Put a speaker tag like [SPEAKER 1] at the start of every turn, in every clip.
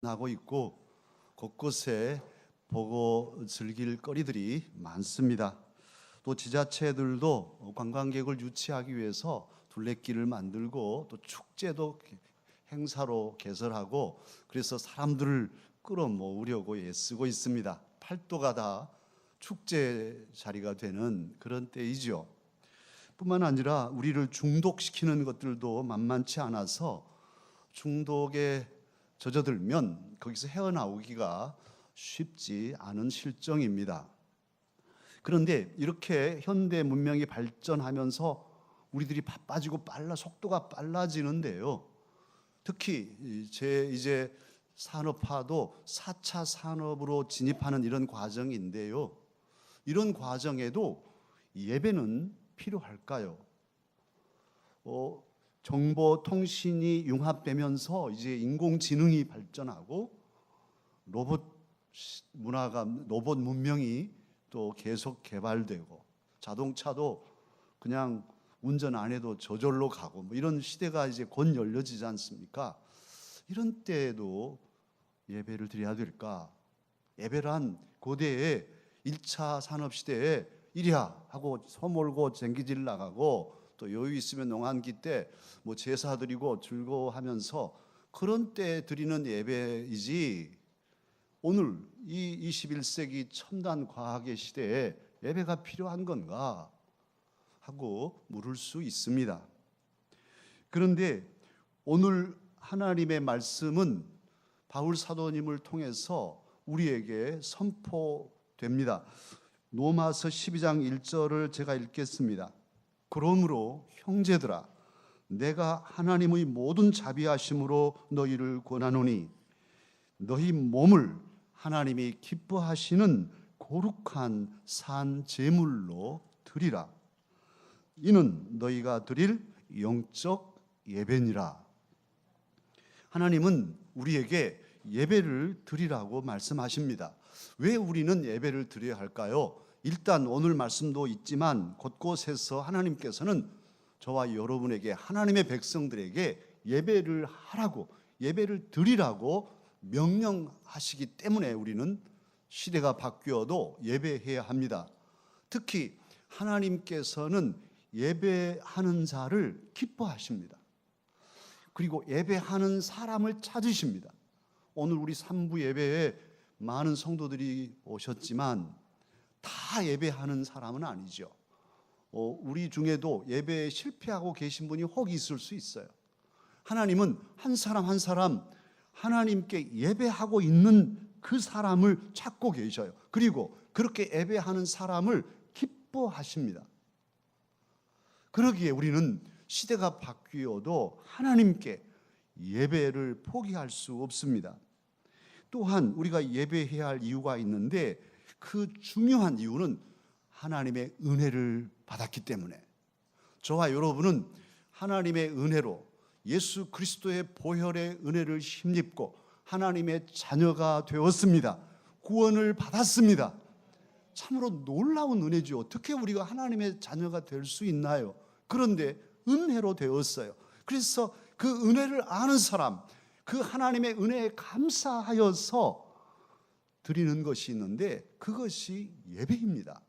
[SPEAKER 1] 하고 있고 곳곳에 보고 즐길 거리들이 많습니다. 또 지자체들도 관광객을 유치하기 위해서 둘레길을 만들고 또 축제도 행사로 개설하고 그래서 사람들을 끌어모으려고 애쓰고 있습니다. 팔도가 다 축제 자리가 되는 그런 때이죠. 뿐만 아니라 우리를 중독시키는 것들도 만만치 않아서 중독에 젖어들면 거기서 헤어나오기가 쉽지 않은 실정입니다. 그런데 이렇게 현대 문명이 발전하면서 우리들이 바빠지고 속도가 빨라지는데요. 특히 이제 산업화도 4차 산업으로 진입하는 이런 과정인데요. 이런 과정에도 예배는 필요할까요? 정보통신이 융합되면서 이제 인공지능이 발전하고 로봇 문명이 또 계속 개발되고 자동차도 그냥 운전 안 해도 저절로 가고 이런 시대가 이제 곧 열려지지 않습니까? 이런 때에도 예배를 드려야 될까? 예배란 고대의 1차 산업시대에 이리야 하고 소몰고 쟁기질 나가고 또 여유 있으면 농한기 때 제사 드리고 즐거워하면서 그런 때 드리는 예배이지, 오늘 이 21세기 첨단 과학의 시대에 예배가 필요한 건가 하고 물을 수 있습니다. 그런데 오늘 하나님의 말씀은 바울 사도님을 통해서 우리에게 선포됩니다. 로마서 12장 1절을 제가 읽겠습니다. 그러므로 형제들아, 내가 하나님의 모든 자비하심으로 너희를 권하노니 너희 몸을 하나님이 기뻐하시는 거룩한 산 제물로 드리라. 이는 너희가 드릴 영적 예배니라. 하나님은 우리에게 예배를 드리라고 말씀하십니다. 왜 우리는 예배를 드려야 할까요? 일단 오늘 말씀도 있지만 곳곳에서 하나님께서는 저와 여러분에게, 하나님의 백성들에게 예배를 하라고, 예배를 드리라고 명령하시기 때문에 우리는 시대가 바뀌어도 예배해야 합니다. 특히 하나님께서는 예배하는 자를 기뻐하십니다. 그리고 예배하는 사람을 찾으십니다. 오늘 우리 3부 예배에 많은 성도들이 오셨지만 다 예배하는 사람은 아니죠. 우리 중에도 예배에 실패하고 계신 분이 혹 있을 수 있어요. 하나님은 한 사람 한 사람 하나님께 예배하고 있는 그 사람을 찾고 계셔요. 그리고 그렇게 예배하는 사람을 기뻐하십니다. 그러기에 우리는 시대가 바뀌어도 하나님께 예배를 포기할 수 없습니다. 또한 우리가 예배해야 할 이유가 있는데 그 중요한 이유는 하나님의 은혜를 받았기 때문에, 저와 여러분은 하나님의 은혜로 예수 그리스도의 보혈의 은혜를 힘입고 하나님의 자녀가 되었습니다. 구원을 받았습니다. 참으로 놀라운 은혜죠. 어떻게 우리가 하나님의 자녀가 될 수 있나요? 그런데 은혜로 되었어요. 그래서 그 은혜를 아는 사람, 그 하나님의 은혜에 감사하여서 드리는 것이 있는데 그것이 예배입니다.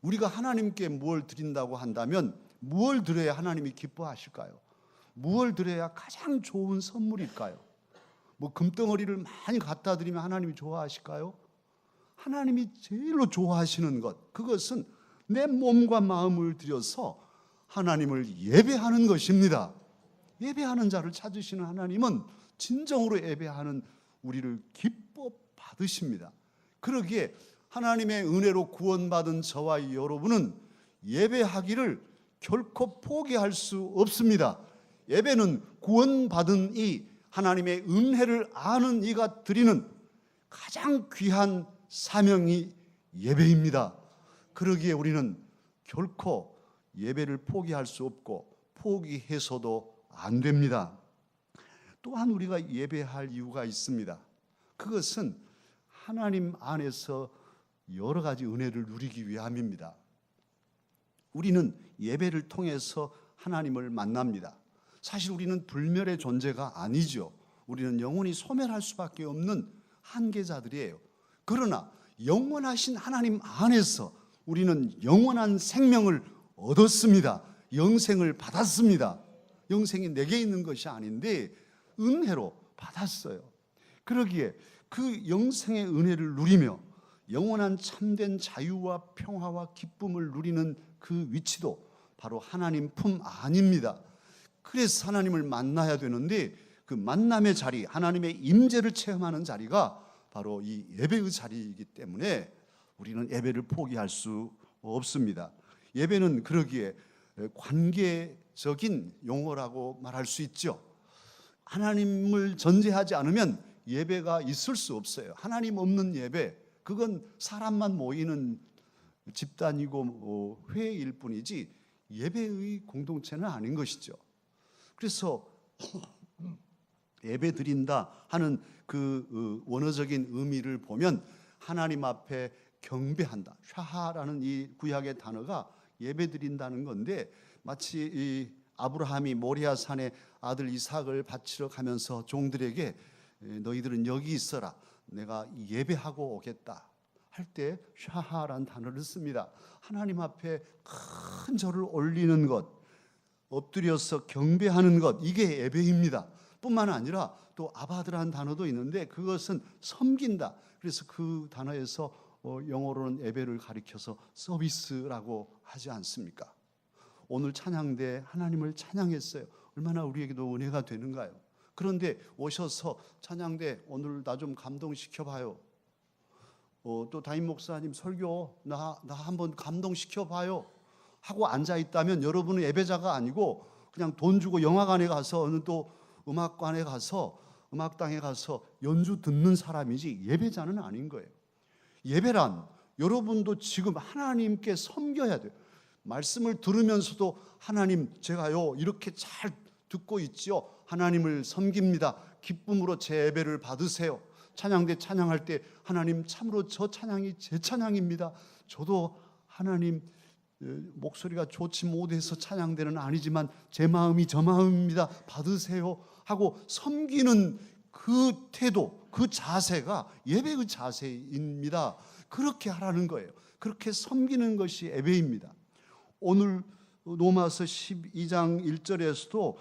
[SPEAKER 1] 우리가 하나님께 무엇을 드린다고 한다면 무엇을 드려야 하나님이 기뻐하실까요? 무엇을 드려야 가장 좋은 선물일까요? 금덩어리를 많이 갖다 드리면 하나님이 좋아하실까요? 하나님이 제일로 좋아하시는 것, 그것은 내 몸과 마음을 들여서 하나님을 예배하는 것입니다. 예배하는 자를 찾으시는 하나님은 진정으로 예배하는 우리를 기뻐 받으십니다. 그러기에 하나님의 은혜로 구원받은 저와 여러분은 예배하기를 결코 포기할 수 없습니다. 예배는 구원받은 이, 하나님의 은혜를 아는 이가 드리는 가장 귀한 사명이 예배입니다. 그러기에 우리는 결코 예배를 포기할 수 없고 포기해서도 안 됩니다. 또한 우리가 예배할 이유가 있습니다. 그것은 하나님 안에서 여러 가지 은혜를 누리기 위함입니다. 우리는 예배를 통해서 하나님을 만납니다. 사실 우리는 불멸의 존재가 아니죠. 우리는 영원히 소멸할 수밖에 없는 한계자들이에요. 그러나 영원하신 하나님 안에서 우리는 영원한 생명을 얻었습니다. 영생을 받았습니다. 영생이 내게 있는 것이 아닌데 은혜로 받았어요. 그러기에 그 영생의 은혜를 누리며 영원한 참된 자유와 평화와 기쁨을 누리는 그 위치도 바로 하나님 품 안입니다. 그래서 하나님을 만나야 되는데 그 만남의 자리, 하나님의 임재를 체험하는 자리가 바로 이 예배의 자리이기 때문에 우리는 예배를 포기할 수 없습니다. 예배는 그러기에 관계적인 용어라고 말할 수 있죠. 하나님을 전제하지 않으면 예배가 있을 수 없어요. 하나님 없는 예배, 그건 사람만 모이는 집단이고 회일 뿐이지 예배의 공동체는 아닌 것이죠. 그래서 예배 드린다 하는 그 원어적인 의미를 보면 하나님 앞에 경배한다. 샤하라는 이 구약의 단어가 예배 드린다는 건데 마치 이 아브라함이 모리아 산에 아들 이삭을 바치러 가면서 종들에게 너희들은 여기 있어라. 내가 예배하고 오겠다. 할 때 샤하라는 단어를 씁니다. 하나님 앞에 큰 절을 올리는 것, 엎드려서 경배하는 것, 이게 예배입니다. 뿐만 아니라 또 아바드라는 단어도 있는데 그것은 섬긴다. 그래서 그 단어에서 영어로는 예배를 가리켜서 서비스라고 하지 않습니까? 오늘 찬양대 하나님을 찬양했어요. 얼마나 우리에게도 은혜가 되는가요? 그런데 오셔서 찬양대 오늘 나 좀 감동시켜봐요. 또 담임 목사님 설교 나 한번 감동시켜봐요 하고 앉아있다면 여러분은 예배자가 아니고 그냥 돈 주고 영화관에 가서 어느 또 음악관에 가서 음악당에 가서 연주 듣는 사람이지 예배자는 아닌 거예요. 예배란 여러분도 지금 하나님께 섬겨야 돼요. 말씀을 들으면서도 하나님 제가요 이렇게 잘 듣고 있지요. 하나님을 섬깁니다. 기쁨으로 제 예배를 받으세요. 찬양대 찬양할 때 하나님 참으로 저 찬양이 제 찬양입니다. 저도 하나님 목소리가 좋지 못해서 찬양대는 아니지만 제 마음이 저 마음입니다. 받으세요 하고 섬기는 그 태도, 그 자세가 예배의 자세입니다. 그렇게 하라는 거예요. 그렇게 섬기는 것이 예배입니다. 오늘 로마서 12장 1절에서도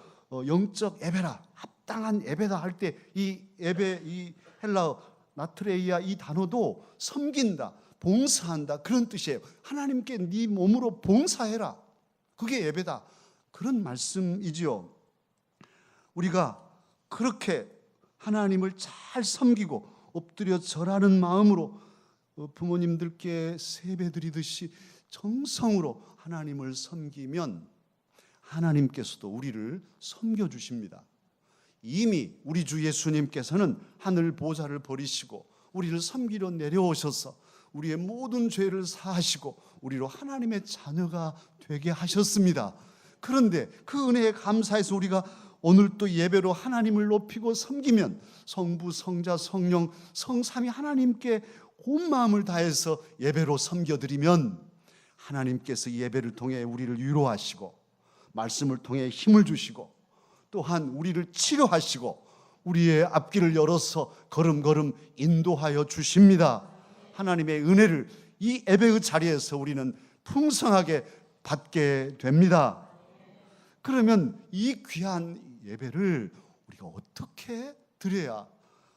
[SPEAKER 1] 영적 예배라, 합당한 예배다 할 때 이 예배, 이 헬라어 나트레이아 이 단어도 섬긴다, 봉사한다 그런 뜻이에요. 하나님께 네 몸으로 봉사해라. 그게 예배다. 그런 말씀이지요. 우리가 그렇게 하나님을 잘 섬기고 엎드려 절하는 마음으로 부모님들께 세배 드리듯이 정성으로 하나님을 섬기면 하나님께서도 우리를 섬겨주십니다. 이미 우리 주 예수님께서는 하늘 보좌를 버리시고 우리를 섬기러 내려오셔서 우리의 모든 죄를 사하시고 우리로 하나님의 자녀가 되게 하셨습니다. 그런데 그 은혜에 감사해서 우리가 오늘 또 예배로 하나님을 높이고 섬기면 성부, 성자, 성령, 성삼위 하나님께 온 마음을 다해서 예배로 섬겨드리면 하나님께서 예배를 통해 우리를 위로하시고 말씀을 통해 힘을 주시고 또한 우리를 치료하시고 우리의 앞길을 열어서 걸음걸음 인도하여 주십니다. 하나님의 은혜를 이 예배의 자리에서 우리는 풍성하게 받게 됩니다. 그러면 이 귀한 예배를 우리가 어떻게 드려야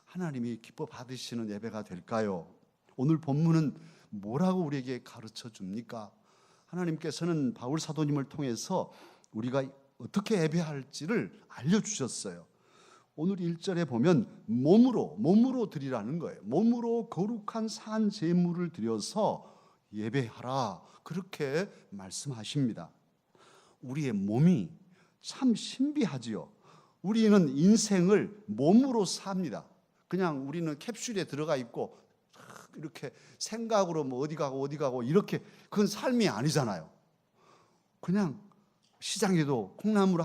[SPEAKER 1] 하나님이 기뻐 받으시는 예배가 될까요? 오늘 본문은 뭐라고 우리에게 가르쳐 줍니까? 하나님께서는 바울 사도님을 통해서 우리가 어떻게 예배할지를 알려주셨어요. 오늘 1절에 보면 몸으로 드리라는 거예요. 몸으로 거룩한 산 제물을 드려서 예배하라 그렇게 말씀하십니다. 우리의 몸이 참 신비하지요. 우리는 인생을 몸으로 삽니다. 그냥 우리는 캡슐에 들어가 있고 이렇게 생각으로 뭐 어디 가고 이렇게 그건 삶이 아니잖아요. 그냥 시장에도 콩나물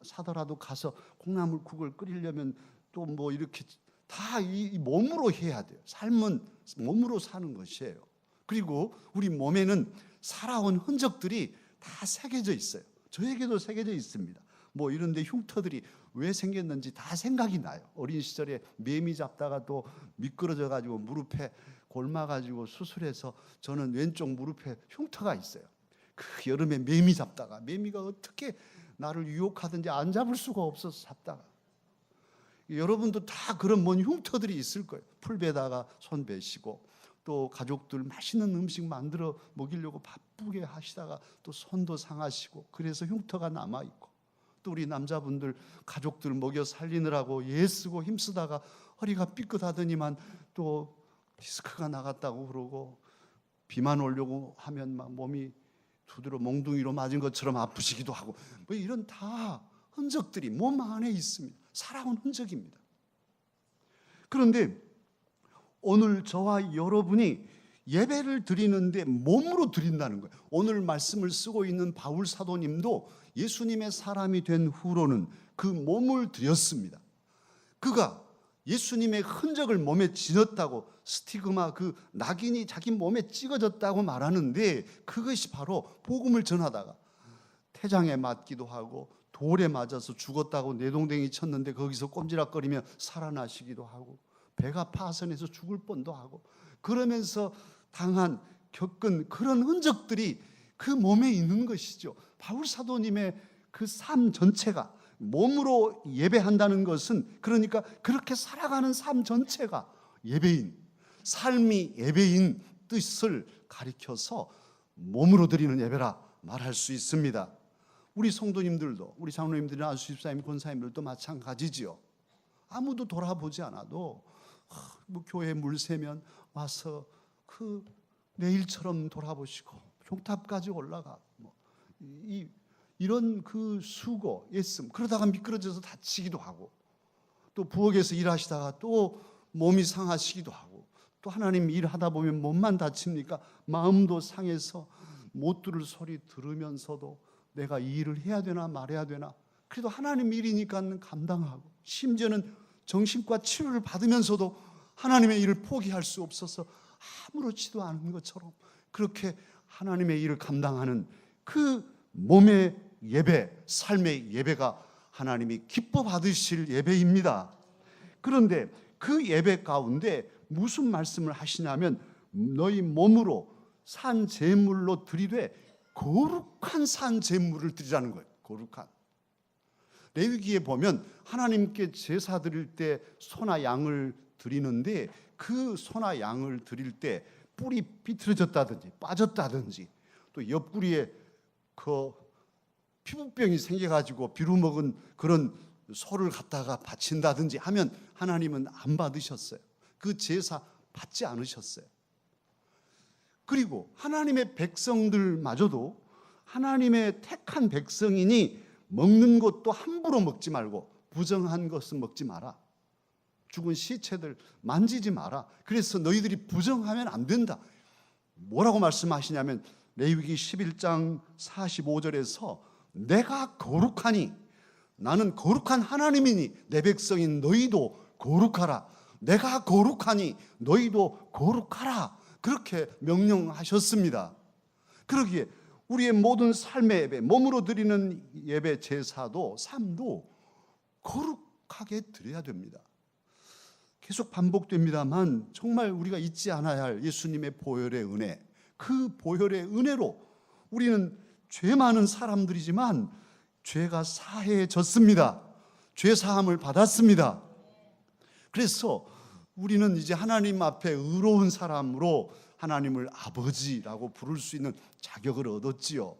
[SPEAKER 1] 사더라도 가서 콩나물국을 끓이려면 또 뭐 이렇게 다 이 몸으로 해야 돼요. 삶은 몸으로 사는 것이에요. 그리고 우리 몸에는 살아온 흔적들이 다 새겨져 있어요. 저에게도 새겨져 있습니다. 뭐 이런데 흉터들이 왜 생겼는지 다 생각이 나요. 어린 시절에 매미 잡다가 또 미끄러져 가지고 무릎에 골마 가지고 수술해서 저는 왼쪽 무릎에 흉터가 있어요. 그 여름에 매미 잡다가 매미가 어떻게 나를 유혹하든지 안 잡을 수가 없어서 잡다가, 여러분도 다 그런 뭔 흉터들이 있을 거예요. 풀베다가 손 베시고 또 가족들 맛있는 음식 만들어 먹이려고 바쁘게 하시다가 또 손도 상하시고 그래서 흉터가 남아있고, 또 우리 남자분들 가족들 먹여 살리느라고 애쓰고 힘쓰다가 허리가 삐끗하더니만 또 디스크가 나갔다고 그러고, 비만 오려고 하면 막 몸이 두드러 몽둥이로 맞은 것처럼 아프시기도 하고, 뭐 이런 다 흔적들이 몸 안에 있습니다. 살아온 흔적입니다. 그런데 오늘 저와 여러분이 예배를 드리는데 몸으로 드린다는 거예요. 오늘 말씀을 쓰고 있는 바울 사도님도 예수님의 사람이 된 후로는 그 몸을 드렸습니다. 그가 예수님의 흔적을 몸에 지녔다고, 스티그마 그 낙인이 자기 몸에 찍어졌다고 말하는데, 그것이 바로 복음을 전하다가 태장에 맞기도 하고 돌에 맞아서 죽었다고 내동댕이 쳤는데 거기서 꼼지락거리며 살아나시기도 하고, 배가 파선해서 죽을 뻔도 하고, 그러면서 겪은 그런 흔적들이 그 몸에 있는 것이죠. 바울 사도님의 그 삶 전체가, 몸으로 예배한다는 것은 그러니까 그렇게 살아가는 삶 전체가 예배인, 삶이 예배인 뜻을 가리켜서 몸으로 드리는 예배라 말할 수 있습니다. 우리 성도님들도, 우리 장로님들이나 안수집사님, 권사님들도 마찬가지지요. 아무도 돌아보지 않아도 뭐 교회 물 새면 와서 그 내일처럼 돌아보시고 종탑까지 올라가 이런 그 수고, 애씀, 그러다가 미끄러져서 다치기도 하고, 또 부엌에서 일하시다가 또 몸이 상하시기도 하고, 또 하나님 일하다 보면 몸만 다칩니까? 마음도 상해서 못 들을 소리 들으면서도 내가 이 일을 해야 되나 말해야 되나, 그래도 하나님 일이니까 감당하고, 심지어는 정신과 치료를 받으면서도 하나님의 일을 포기할 수 없어서 아무렇지도 않은 것처럼 그렇게 하나님의 일을 감당하는 그 몸의 예배, 삶의 예배가 하나님이 기뻐 받으실 예배입니다. 그런데 그 예배 가운데 무슨 말씀을 하시냐면, 너희 몸으로 산 제물로 드리되 거룩한 산 제물을 드리라는 거예요. 거룩한. 레위기에 보면 하나님께 제사 드릴 때 소나 양을 드리는데, 그 소나 양을 드릴 때 뿔이 비틀어졌다든지 빠졌다든지, 또 옆구리에 그 피부병이 생겨가지고 비루먹은 그런 소를 갖다가 바친다든지 하면 하나님은 안 받으셨어요. 그 제사 받지 않으셨어요. 그리고 하나님의 백성들마저도, 하나님의 택한 백성이니 먹는 것도 함부로 먹지 말고 부정한 것은 먹지 마라. 죽은 시체들 만지지 마라. 그래서 너희들이 부정하면 안 된다. 뭐라고 말씀하시냐면, 레위기 11장 45절에서 내가 거룩하니, 나는 거룩한 하나님이니 내 백성인 너희도 거룩하라. 내가 거룩하니 너희도 거룩하라. 그렇게 명령하셨습니다. 그러기에 우리의 모든 삶의 예배, 몸으로 드리는 예배, 제사도, 삶도 거룩하게 드려야 됩니다. 계속 반복됩니다만 정말 우리가 잊지 않아야 할 예수님의 보혈의 은혜, 그 보혈의 은혜로 우리는 죄 많은 사람들이지만 죄가 사해졌습니다. 죄 사함을 받았습니다. 그래서 우리는 이제 하나님 앞에 의로운 사람으로 하나님을 아버지라고 부를 수 있는 자격을 얻었지요.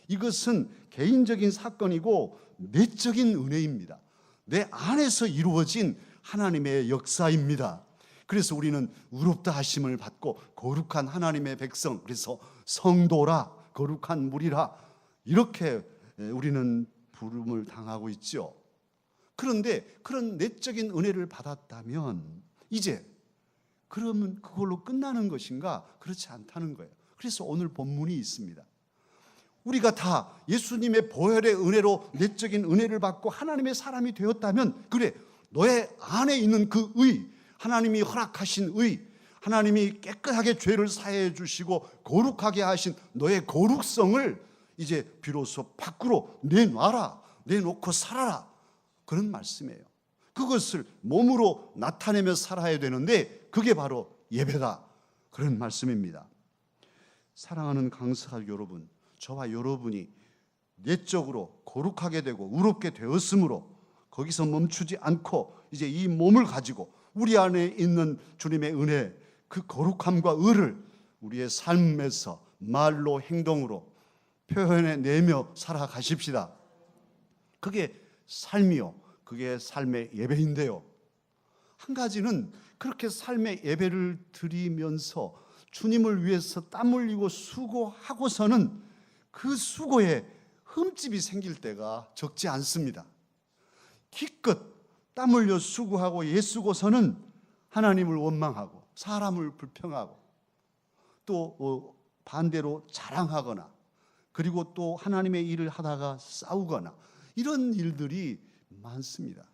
[SPEAKER 1] 이것은 개인적인 사건이고 내적인 은혜입니다. 내 안에서 이루어진 하나님의 역사입니다. 그래서 우리는 의롭다 하심을 받고 거룩한 하나님의 백성, 그래서 성도라, 거룩한 무리라, 이렇게 우리는 부름을 당하고 있죠. 그런데 그런 내적인 은혜를 받았다면 이제 그러면 그걸로 끝나는 것인가? 그렇지 않다는 거예요. 그래서 오늘 본문이 있습니다. 우리가 다 예수님의 보혈의 은혜로 내적인 은혜를 받고 하나님의 사람이 되었다면, 그래, 너의 안에 있는 그 의, 하나님이 허락하신 의, 하나님이 깨끗하게 죄를 사해 주시고 거룩하게 하신 너의 거룩성을 이제 비로소 밖으로 내놔라, 내놓고 살아라. 그런 말씀이에요. 그것을 몸으로 나타내며 살아야 되는데 그게 바로 예배다, 그런 말씀입니다. 사랑하는 강석가족 여러분, 저와 여러분이 내적으로 거룩하게 되고 의롭게 되었으므로 거기서 멈추지 않고 이제 이 몸을 가지고 우리 안에 있는 주님의 은혜, 그 거룩함과 의를 우리의 삶에서 말로 행동으로 표현해내며 살아가십시다. 그게 삶이요, 그게 삶의 예배인데요, 한 가지는 그렇게 삶의 예배를 드리면서 주님을 위해서 땀 흘리고 수고하고서는 그 수고에 흠집이 생길 때가 적지 않습니다. 기껏 땀 흘려 수고하고 애쓰고서는 하나님을 원망하고 사람을 불평하고 또 반대로 자랑하거나 그리고 또 하나님의 일을 하다가 싸우거나 이런 일들이 많습니다.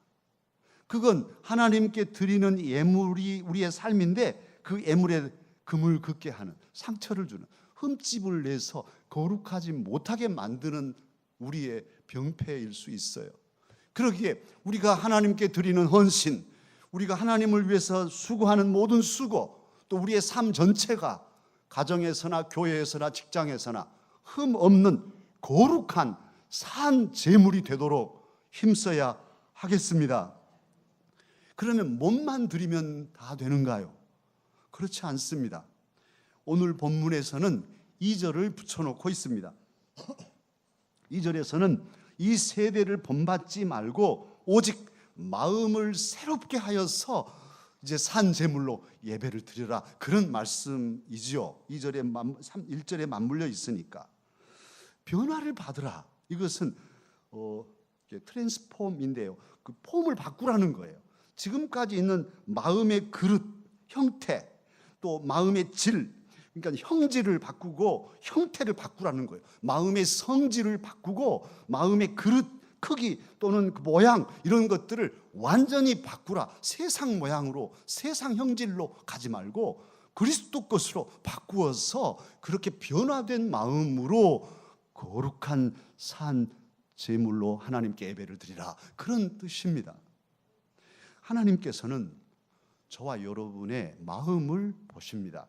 [SPEAKER 1] 그건 하나님께 드리는 예물이 우리의 삶인데 그 예물에 금을 긋게 하는, 상처를 주는, 흠집을 내서 거룩하지 못하게 만드는 우리의 병폐일 수 있어요. 그러기에 우리가 하나님께 드리는 헌신, 우리가 하나님을 위해서 수고하는 모든 수고, 또 우리의 삶 전체가 가정에서나 교회에서나 직장에서나 흠 없는 거룩한 산 제물이 되도록 힘써야 하겠습니다. 그러면 몸만 드리면 다 되는가요? 그렇지 않습니다. 오늘 본문에서는 2절을 붙여놓고 있습니다. 2절에서는 이 세대를 본받지 말고 오직 마음을 새롭게 하여서 이제 산 제물로 예배를 드리라, 그런 말씀이지요. 1절에 맞물려 있으니까 변화를 받으라, 이것은 트랜스폼인데요, 그 폼을 바꾸라는 거예요. 지금까지 있는 마음의 그릇, 형태, 또 마음의 질, 그러니까 형질을 바꾸고 형태를 바꾸라는 거예요. 마음의 성질을 바꾸고 마음의 그릇, 크기 또는 그 모양, 이런 것들을 완전히 바꾸라. 세상 모양으로, 세상 형질로 가지 말고 그리스도 것으로 바꾸어서 그렇게 변화된 마음으로 거룩한 산 제물로 하나님께 예배를 드리라, 그런 뜻입니다. 하나님께서는 저와 여러분의 마음을 보십니다.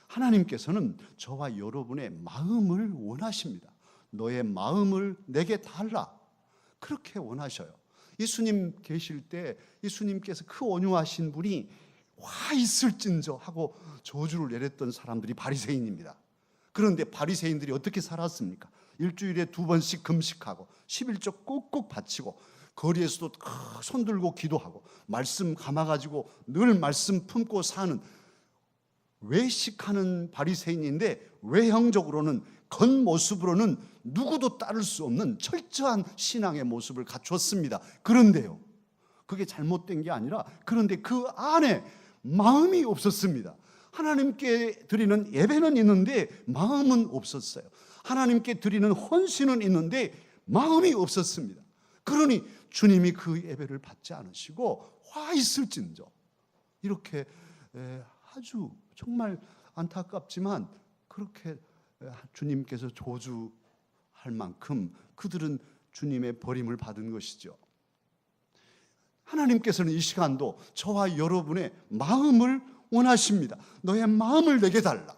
[SPEAKER 1] 하나님께서는 저와 여러분의 마음을 원하십니다. 너의 마음을 내게 달라, 그렇게 원하셔요. 예수님 계실 때 예수님께서 그 온유하신 분이 와 있을진저 하고 저주를 내렸던 사람들이 바리새인입니다. 그런데 바리새인들이 어떻게 살았습니까? 일주일에 2번씩 금식하고 11조 꾹꾹 바치고 거리에서도 손 들고 기도하고 말씀 감아가지고 늘 말씀 품고 사는 외식하는 바리새인인데 외형적으로는, 겉모습으로는 누구도 따를 수 없는 철저한 신앙의 모습을 갖추었습니다. 그런데요, 그게 잘못된 게 아니라, 그런데 그 안에 마음이 없었습니다. 하나님께 드리는 예배는 있는데 마음은 없었어요. 하나님께 드리는 헌신은 있는데 마음이 없었습니다. 그러니 주님이 그 예배를 받지 않으시고 화 있을진저, 이렇게 아주 정말 안타깝지만 그렇게 주님께서 저주할 만큼 그들은 주님의 버림을 받은 것이죠. 하나님께서는 이 시간도 저와 여러분의 마음을 원하십니다. 너의 마음을 내게 달라.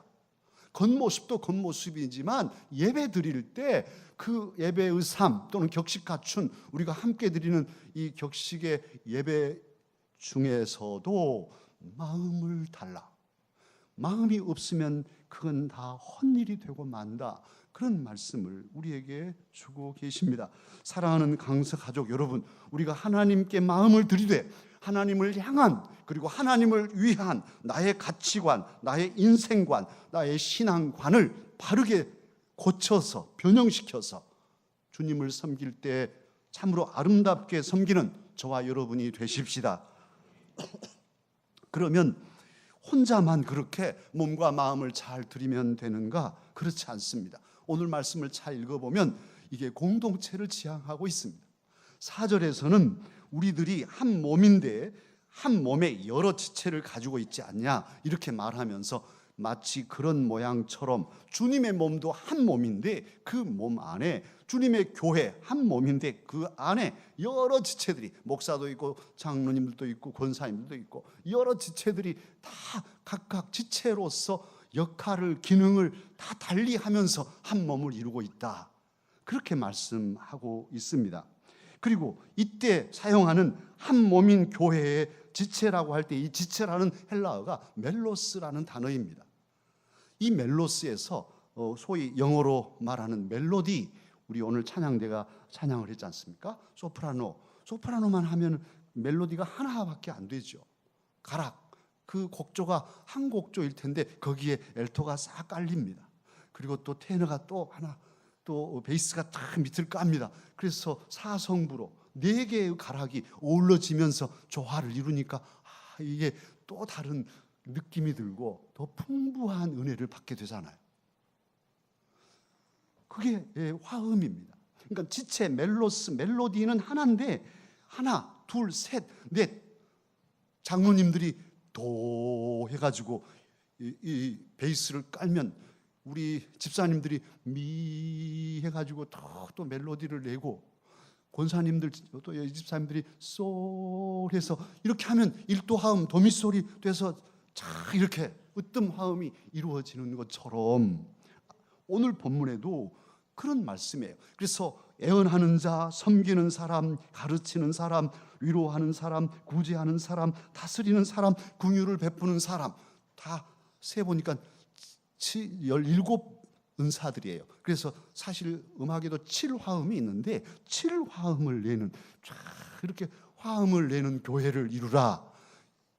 [SPEAKER 1] 겉모습도 겉모습이지만 예배 드릴 때 그 예배의 삶 또는 격식 갖춘 우리가 함께 드리는 이 격식의 예배 중에서도 마음을 달라. 마음이 없으면 그건 다 헛일이 되고 만다, 그런 말씀을 우리에게 주고 계십니다. 사랑하는 강서 가족 여러분, 우리가 하나님께 마음을 들이되 하나님을 향한, 그리고 하나님을 위한 나의 가치관, 나의 인생관, 나의 신앙관을 바르게 고쳐서 변형시켜서 주님을 섬길 때 참으로 아름답게 섬기는 저와 여러분이 되십시다. 그러면 혼자만 그렇게 몸과 마음을 잘 드리면 되는가? 그렇지 않습니다. 오늘 말씀을 잘 읽어보면 이게 공동체를 지향하고 있습니다. 4절에서는 우리들이 한 몸인데 한 몸에 여러 지체를 가지고 있지 않냐, 이렇게 말하면서 마치 그런 모양처럼 주님의 몸도 한 몸인데 그 몸 안에 주님의 교회 한 몸인데 그 안에 여러 지체들이, 목사도 있고 장로님들도 있고 권사님들도 있고 여러 지체들이 다 각각 지체로서 역할을, 기능을 다 달리 하면서 한 몸을 이루고 있다, 그렇게 말씀하고 있습니다. 그리고 이때 사용하는 한 몸인 교회의 지체라고 할 때 이 지체라는 헬라어가 멜로스라는 단어입니다. 이 멜로스에서 소위 영어로 말하는 멜로디, 우리 오늘 찬양대가 찬양을 했지 않습니까? 소프라노만 하면 멜로디가 하나밖에 안 되죠. 가락, 그 곡조가 한 곡조일 텐데 거기에 엘토가 싹 깔립니다. 그리고 또 테너가 또 하나, 또 베이스가 딱 밑을 깝니다. 그래서 사성부로 4개의 가락이 어우러지면서 조화를 이루니까 이게 또 다른 느낌이 들고 더 풍부한 은혜를 받게 되잖아요. 그게 화음입니다. 그러니까 지체, 멜로스, 멜로디는 하나인데 하나, 둘, 셋, 넷, 장로님들이 도 해가지고 이 베이스를 깔면 우리 집사님들이 미 해가지고 또 멜로디를 내고, 권사님들 또 집사님들이 솔 해서 이렇게 하면 일도 화음, 도미솔이 돼서 자 이렇게 으뜸 화음이 이루어지는 것처럼 오늘 본문에도 그런 말씀이에요. 그래서 애언하는 자, 섬기는 사람, 가르치는 사람, 위로하는 사람, 구제하는 사람, 다스리는 사람, 긍휼을 베푸는 사람, 다 세보니까 17 은사들이에요. 그래서 사실 음악에도 7화음이 있는데 7화음을 내는, 쫙 이렇게 화음을 내는 교회를 이루라.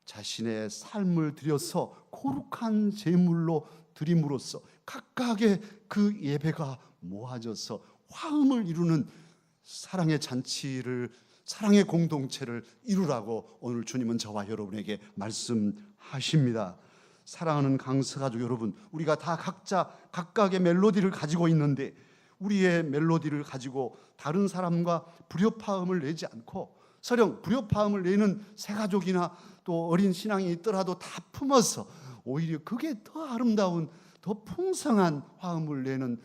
[SPEAKER 1] 자신의 삶을 들여서 거룩한 제물로 드림으로써 각각의 그 예배가 모아져서 화음을 이루는 사랑의 잔치를, 사랑의 공동체를 이루라고 오늘 주님은 저와 여러분에게 말씀하십니다. 사랑하는 강서 가족 여러분, 우리가 다 각자 각각의 멜로디를 가지고 있는데 우리의 멜로디를 가지고 다른 사람과 불협화음을 내지 않고, 설령 불협화음을 내는 새가족이나 또 어린 신앙이 있더라도 다 품어서 오히려 그게 더 아름다운, 더 풍성한 화음을 내는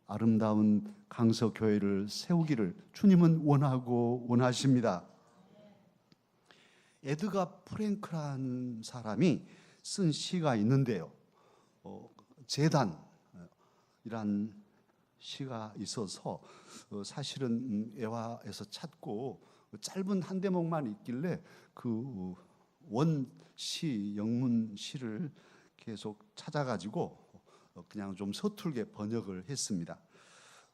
[SPEAKER 1] 아름다운 강서교회를 세우기를 주님은 원하고 원하십니다. 에드가 프랭크라는 사람이 쓴 시가 있는데요, 재단이란 시가 있어서 사실은 애화에서 찾고 짧은 한 대목만 있길래 그 원시, 영문 시를 계속 찾아가지고 그냥 좀 서툴게 번역을 했습니다.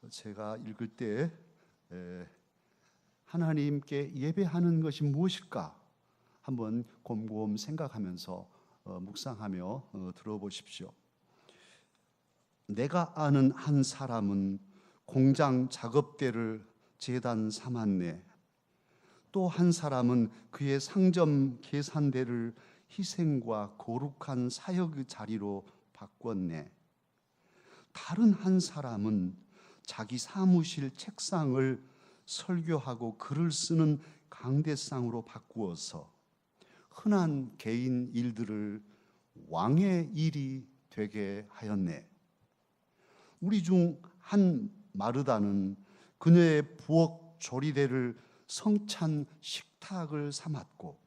[SPEAKER 1] 제가 읽을 때 하나님께 예배하는 것이 무엇일까 한번 곰곰 생각하면서 묵상하며 들어보십시오. 내가 아는 한 사람은 공장 작업대를 제단 삼았네. 또 한 사람은 그의 상점 계산대를 희생과 거룩한 사역의 자리로 바꿨네. 다른 한 사람은 자기 사무실 책상을 설교하고 글을 쓰는 강대상으로 바꾸어서 흔한 개인 일들을 왕의 일이 되게 하였네. 우리 중 한 마르다는 그녀의 부엌 조리대를 성찬 식탁을 삼았고,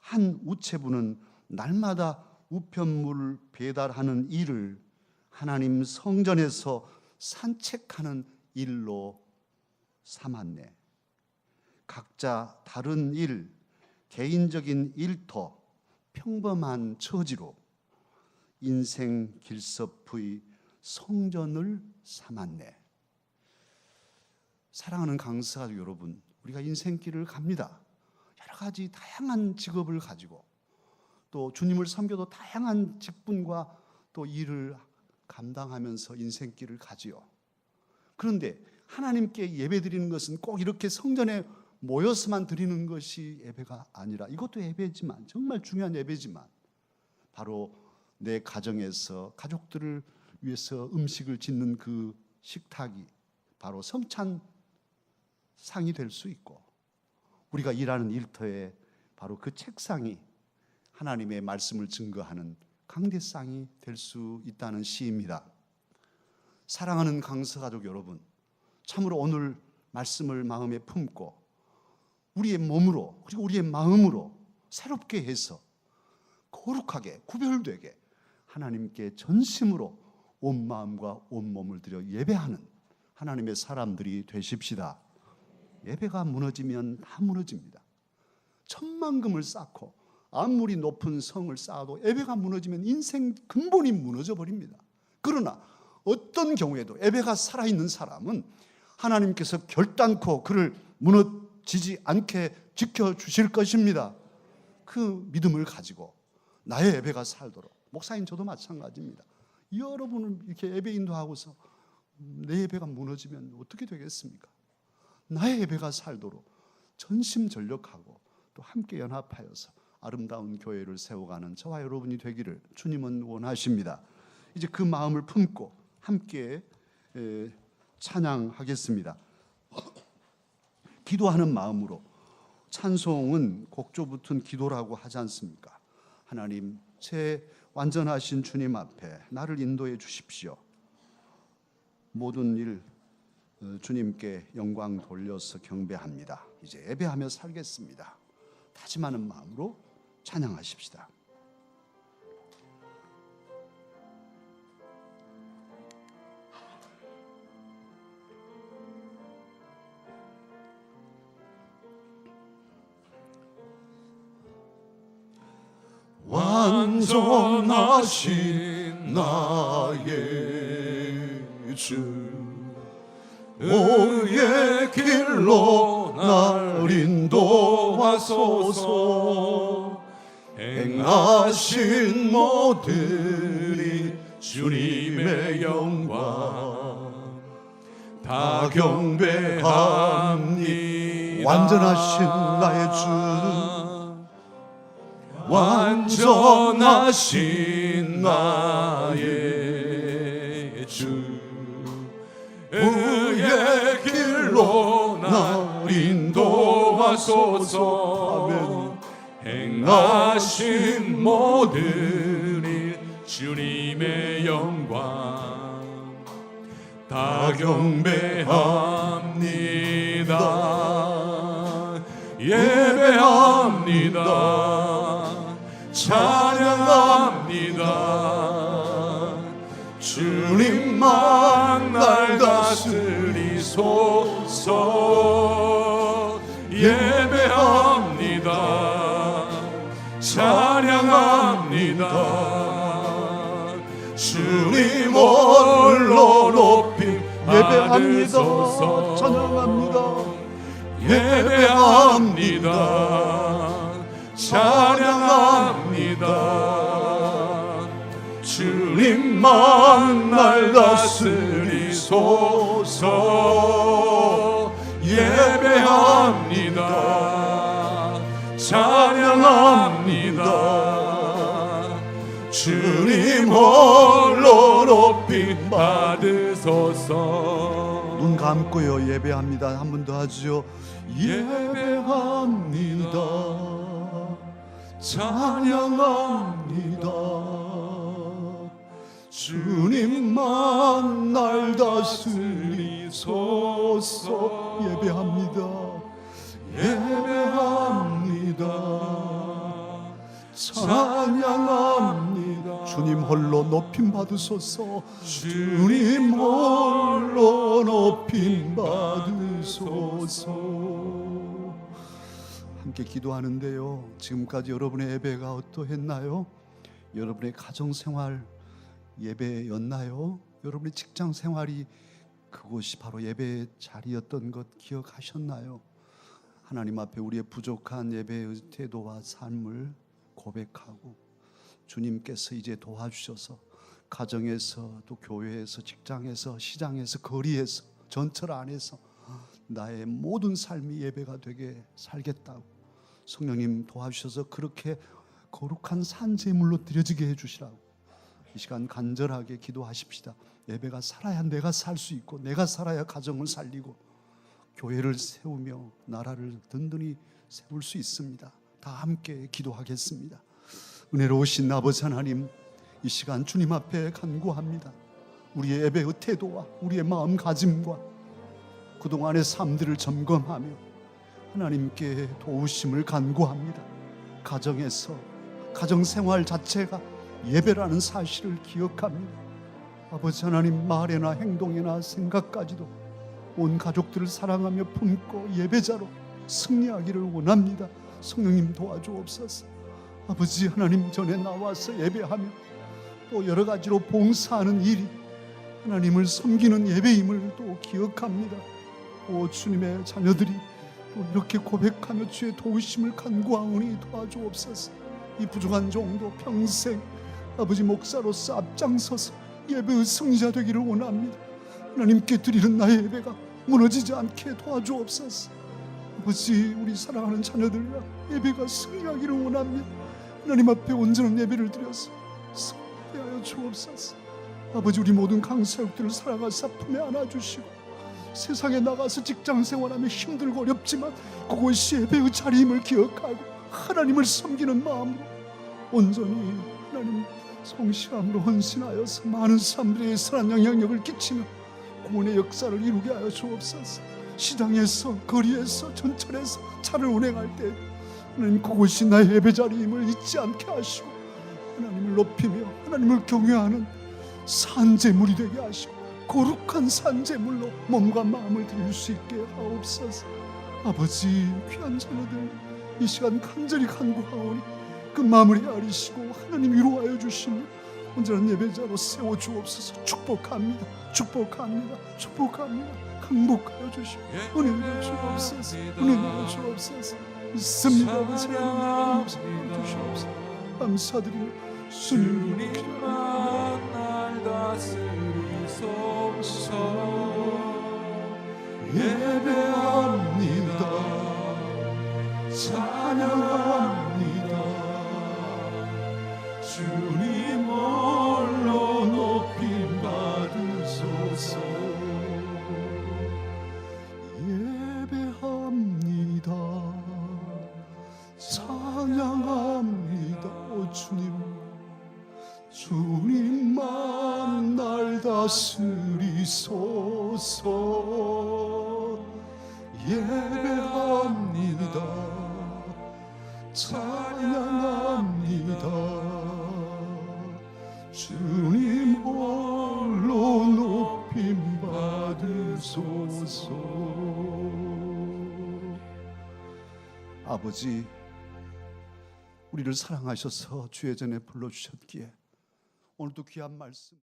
[SPEAKER 1] 한 우체부는 날마다 우편물 배달하는 일을 하나님 성전에서 산책하는 일로 삼았네. 각자 다른 일, 개인적인 일터, 평범한 처지로 인생 길섭의 성전을 삼았네. 사랑하는 강사 여러분, 우리가 인생길을 갑니다. 여러 가지 다양한 직업을 가지고 또 주님을 섬겨도 다양한 직분과 또 일을 감당하면서 인생길을 가지요. 그런데 하나님께 예배드리는 것은 꼭 이렇게 성전에 모여서만 드리는 것이 예배가 아니라, 이것도 예배지만, 정말 중요한 예배지만, 바로 내 가정에서 가족들을 위해서 음식을 짓는 그 식탁이 바로 성찬상이 될 수 있고, 우리가 일하는 일터에 바로 그 책상이 하나님의 말씀을 증거하는 강대상이 될 수 있다는 시입니다. 사랑하는 강서가족 여러분, 참으로 오늘 말씀을 마음에 품고 우리의 몸으로 그리고 우리의 마음으로 새롭게 해서 거룩하게 구별되게 하나님께 전심으로 온 마음과 온 몸을 들여 예배하는 하나님의 사람들이 되십시다. 예배가 무너지면 다 무너집니다. 천만금을 쌓고 아무리 높은 성을 쌓아도 예배가 무너지면 인생 근본이 무너져 버립니다. 그러나 어떤 경우에도 예배가 살아있는 사람은 하나님께서 결단코 그를 무너지지 않게 지켜주실 것입니다. 그 믿음을 가지고 나의 예배가 살도록, 목사님 저도 마찬가지입니다. 여러분은 이렇게 예배 인도하고서 내 예배가 무너지면 어떻게 되겠습니까? 나의 예배가 살도록 전심전력하고 또 함께 연합하여서 아름다운 교회를 세워가는 저와 여러분이 되기를 주님은 원하십니다. 이제 그 마음을 품고 함께 찬양하겠습니다. 기도하는 마음으로, 찬송은 곡조 붙은 기도라고 하지 않습니까? 하나님, 제 완전하신 주님 앞에 나를 인도해 주십시오. 모든 일 주님께 영광 돌려서 경배합니다. 이제 예배하며 살겠습니다. 다짐하는 마음으로 찬양하십시다.
[SPEAKER 2] 완전하신 나의 주, 의의 길로 날 인도하소서. 행하신 모든 주님의 영광 다 경배합니다.
[SPEAKER 1] 완전하신 나의 주,
[SPEAKER 2] 완전하신 나의 주, 의의 길로 날 인도하소서.
[SPEAKER 1] 아멘.
[SPEAKER 2] 행하신 모든 일 주님의 영광 다 경배합니다. 예배합니다. 찬양합니다. 주님만 날 다스리소서. 예배합니다. 찬양합니다. 주님 홀로 높임
[SPEAKER 1] 예배합니다.
[SPEAKER 2] 받으소서.
[SPEAKER 1] 찬양합니다.
[SPEAKER 2] 예배합니다. 찬양합니다. 주님만 날 다스리소서. 예배합니다. 찬양합니다. 주님 홀로 높임 받으소서.
[SPEAKER 1] 눈 감고요 예배합니다. 한 번 더 하죠. 예배합니다. 찬양합니다. 주님만 날 다스리소서. 예배합니다. 예배합니다. 찬양합니다. 주님 홀로 높임 받으소서. 주님 홀로 높임 받으소서. 함께 기도하는데요, 지금까지 여러분의 예배가 어떠했나요? 여러분의 가정생활 예배였나요? 여러분의 직장생활이 그곳이 바로 예배의 자리였던 것 기억하셨나요? 하나님 앞에 우리의 부족한 예배의 태도와 삶을 고백하고 주님께서 이제 도와주셔서 가정에서 또 교회에서 직장에서 시장에서 거리에서 전철 안에서 나의 모든 삶이 예배가 되게 살겠다고 성령님 도와주셔서 그렇게 거룩한 산제물로 드려지게 해주시라고 이 시간 간절하게 기도하십시다. 예배가 살아야 내가 살 수 있고 내가 살아야 가정을 살리고 교회를 세우며 나라를 든든히 세울 수 있습니다. 다 함께 기도하겠습니다. 은혜로우신 아버지 하나님, 이 시간 주님 앞에 간구합니다. 우리의 예배의 태도와 우리의 마음가짐과 그동안의 삶들을 점검하며 하나님께 도우심을 간구합니다. 가정에서 가정생활 자체가 예배라는 사실을 기억합니다. 아버지 하나님, 말에나 행동에나 생각까지도 온 가족들을 사랑하며 품고 예배자로 승리하기를 원합니다. 성령님 도와주옵소서. 아버지 하나님, 전에 나와서 예배하며 또 여러 가지로 봉사하는 일이 하나님을 섬기는 예배임을 또 기억합니다. 오 주님의 자녀들이 또 이렇게 고백하며 주의 도우심을 간구하오니 도와주옵소서. 이 부족한 종도 평생 아버지 목사로서 앞장서서 예배의 승리자 되기를 원합니다. 하나님께 드리는 나의 예배가 무너지지 않게 도와주옵소서. 아버지, 우리 사랑하는 자녀들과 예배가 승리하기를 원합니다. 하나님 앞에 온전한 예배를 드려서 승리하여 주옵소서. 아버지, 우리 모든 강사역들을 사랑하사 품에 안아주시고 세상에 나가서 직장생활하며 힘들고 어렵지만 그것이 예배의 자리임을 기억하고 하나님을 섬기는 마음으로 온전히 하나님 성실함으로 헌신하여서 많은 사람들에게 선한 영향력을 끼치며 구원의 역사를 이루게 하여 주옵소서. 시장에서, 거리에서, 전철에서 차를 운행할 때 하나님, 그곳이 나의 예배 자리임을 잊지 않게 하시고 하나님을 높이며 하나님을 경외하는 산제물이 되게 하시고 거룩한 산제물로 몸과 마음을 드릴 수 있게 하옵소서. 아버지, 귀한 자녀들 이 시간 간절히 간구하오니 그 마음을 헤아리시고 하나님 위로하여 주시며 온전한 예배자로 세워주옵소서. 축복합니다. 축복합니다. 축복합니다. 강복하여 주시고 은혜를 주옵소서. 은혜를 주옵소서. 믿습니다. 아버지 하나님 주시옵소서. 감사드리며 주님을 기도합니다.
[SPEAKER 2] 날 다스리소서.
[SPEAKER 1] 예배합니다. 찬양합니다.
[SPEAKER 2] 주님 홀로 높임 받으소서.
[SPEAKER 1] 예배합니다. 찬양합니다. 오 주님, 주님만 날 다스리소서. 예배합니다. 찬양합니다. 주님 홀로 높임 받으소서. 아버지, 우리를 사랑하셔서 주의 전에 불러주셨기에 오늘도 귀한 말씀